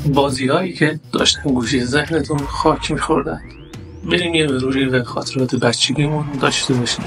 بازی‌هایی که داشتن گوشه ذهنتون خاک می‌خوردن. بریم یه مروری به خاطرات بچگیمون داشته باشیم.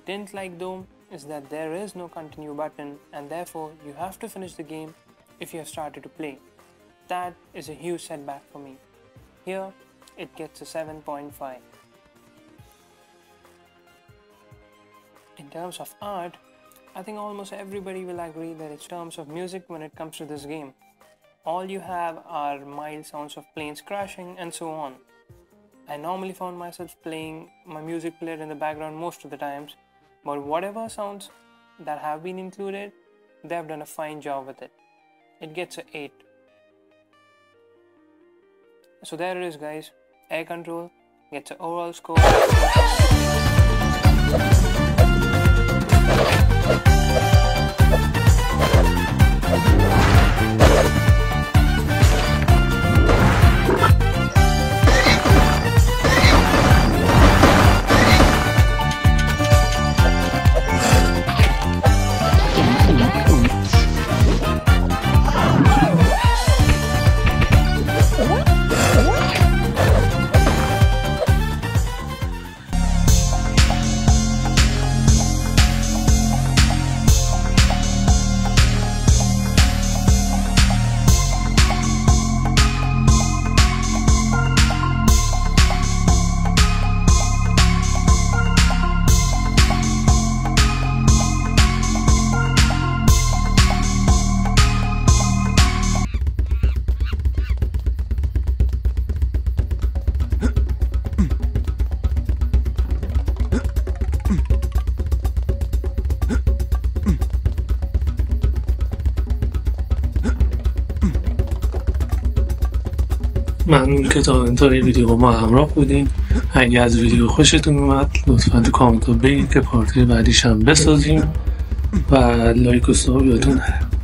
Didn't like though is that there is no continue button and therefore you have to finish the game if you have started to play. That is a huge setback for me. Here it gets a 7.5. In terms of art, I think almost everybody will agree that in terms of music when it comes to this game, all you have are mild sounds of planes crashing and so on. I normally found myself playing my music player in the background most of the times, but whatever sounds that have been included, they have done a fine job with it. It gets an 8. So there it is guys, Air Control gets an overall score. ممنون که تا انتهای ویدیو با ما همراه بودین. اگه از ویدیو خوشتون اومد لطفا تو کامنت ها بگید که پارتی بعدیش هم بسازیم و لایک و ساب یادتون نره.